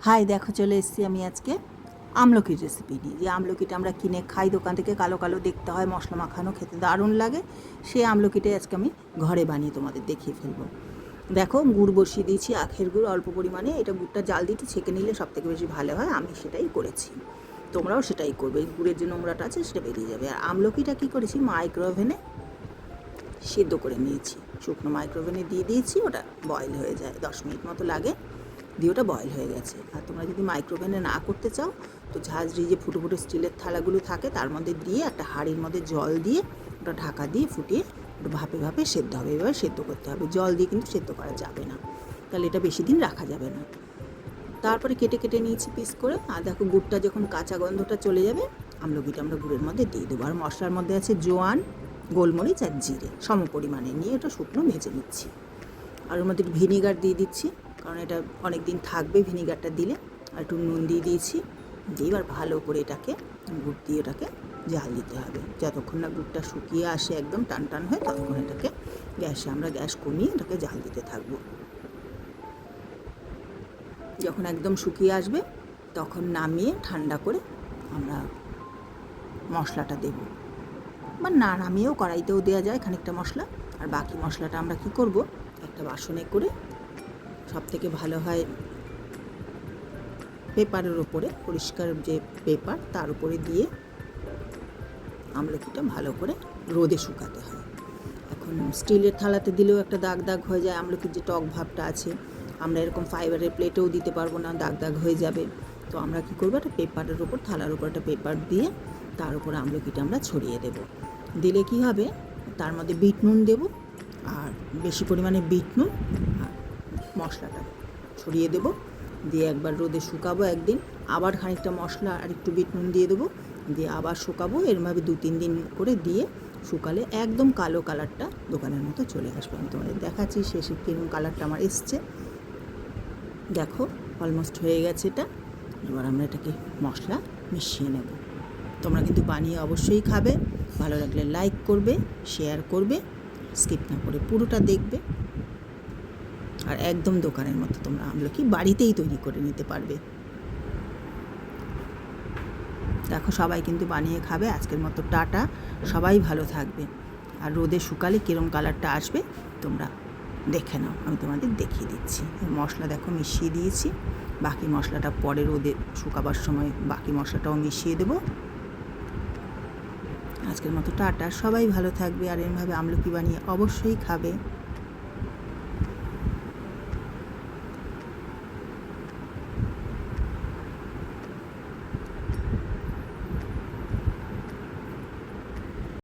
High, দেখো চলে এসেছি আমি আজকে আমলকির রেসিপি নিয়ে। যে আমলকিটা আমরা কিনে খাই দোকান থেকে, কালো কালো দেখতে হয়, মশলা মাখানো, খেতে দারুণ লাগে। সেই আমলকিটাই আজকে আমি ঘরে বানিয়ে তোমাদের দেখিয়ে ফেলবো। দেখো, গুড় বসিয়ে দিয়েছি, আখের গুড় অল্প পরিমাণে। এটা গুড়টা জাল দিতে ছেঁকে নিলে সবথেকে বেশি ভালো হয়, আমি সেটাই করেছি। তোমরাও সেটাই করবে, গুড়ের যে নোংরাটা আছে সেটা বেরিয়ে যাবে। আর আমলকিটা কী করেছি, মাইক্রোওভেনে সিদ্ধ করে নিয়েছি, শুকনো মাইক্রোওভেনে দিয়ে দিয়েছি। ওটা বয়েল হয়ে যায়, 10 মিনিট মতো লাগে, দিয়ে ওটা বয়েল হয়ে গেছে। আর তোমরা যদি মাইক্রোওভেনে না করতে চাও তো ঝাঁঝরি যে ফুটো ফুটো স্টিলের থালাগুলো থাকে তার মধ্যে দিয়ে একটা হাঁড়ির মধ্যে জল দিয়ে ওটা ঢাকা দিয়ে ফুটিয়ে ওটা ভাপে ভাপে সেদ্ধ হবে। এবার সেদ্ধ করতে হবে, জল দিয়ে কিন্তু সেদ্ধ করা যাবে না, তাহলে এটা বেশি দিন রাখা যাবে না। তারপরে কেটে কেটে নিয়েছি পিস করে। আর দেখো, গুড়টা যখন কাঁচা গন্ধটা চলে যাবে, আমলকিটা আমরা গুড়ের মধ্যে দিয়ে দেবো। আর মশলার মধ্যে আছে জোয়ান, গোলমরিচ আর জিরে সম পরিমাণে নিয়ে ওটা শুকনো ভেজে নিচ্ছি। আর ওর মধ্যে একটু ভিনিগার দিয়ে দিচ্ছি, কারণ এটা অনেক দিন থাকবে ভিনিগারটা দিলে। আর একটু নুন দিয়ে দিয়েছি, দিয়ে এবার ভালো করে এটাকে গুড় দিয়ে ওটাকে জাল দিতে হবে। যতক্ষণ না গুড়টা শুকিয়ে আসে একদম টান টান হয়ে, ততক্ষণ এটাকে আমরা গ্যাস কমিয়ে এটাকে জাল দিতে থাকবো। যখন একদম শুকিয়ে আসবে তখন নামিয়ে ঠান্ডা করে আমরা মশলাটা দেব, বা না নামিয়েও কড়াইতেও দেওয়া যায় খানিকটা মশলা। আর বাকি মশলাটা আমরা কি করব, একটা বাসনে করে, সব থেকে ভালো হয় পেপারের ওপরে, পরিষ্কার যে পেপার তার উপরে দিয়ে আমলকিটা ভালো করে রোদে শুকাতে হয়। এখন স্টিলের থালাতে দিলেও একটা দাগ দাগ হয়ে যায়, আমলকির যে টক ভাবটা আছে। আমরা এরকম ফাইবারের প্লেটেও দিতে পারবো না, দাগ দাগ হয়ে যাবে। তো আমরা কী করবো, একটা পেপারের ওপর, থালার উপর একটা পেপার দিয়ে তার উপর আমলকিটা আমরা ছড়িয়ে দেব। দিলে কি হবে, তার মধ্যে বিট নুন দেবো, আর বেশি পরিমাণে বিট নুন আর মশলাটা ছড়িয়ে দেবো। দিয়ে একবার রোদে শুকাবো একদিন, আবার খানিকটা মশলা আর একটু বিট নুন দিয়ে দেবো, দিয়ে আবার শুকাবো। এরমভাবে 2-3 দিন করে দিয়ে শুকালে একদম কালো কালারটা দোকানের মতো চলে আসবে। আমি তোমাদের দেখাচ্ছি শেষে কীরকম কালারটা আমার এসছে। দেখো, অলমোস্ট হয়ে গেছে এটা। এবার আমরা এটাকে মশলা মিশিয়ে নেব। তোমরা কিন্তু বানিয়ে অবশ্যই খাবে, ভালো লাগলে লাইক করবে, শেয়ার করবে, স্কিপ না করে পুরোটা দেখবে। আর একদম দোকানের মতো তোমরা আমলকি বাড়িতেই তৈরি করে নিতে পারবে। দেখো, সবাই কিন্তু বানিয়ে খাবে। আজকের মতো টাটা, সবাই ভালো থাকবে। আর রোদে শুকালে কীরকম কালারটা আসবে তোমরা দেখে নাও, আমি তোমাদের দেখিয়ে দিচ্ছি। মশলা দেখো মিশিয়ে দিয়েছি, বাকি মশলাটা পরে রোদে শুকাবার সময় বাকি মশলাটাও মিশিয়ে দেবো। আজকের মতো টাটা, সবাই ভালো থাকবে। আর এরমভাবে আমলকি বানিয়ে অবশ্যই খাবে।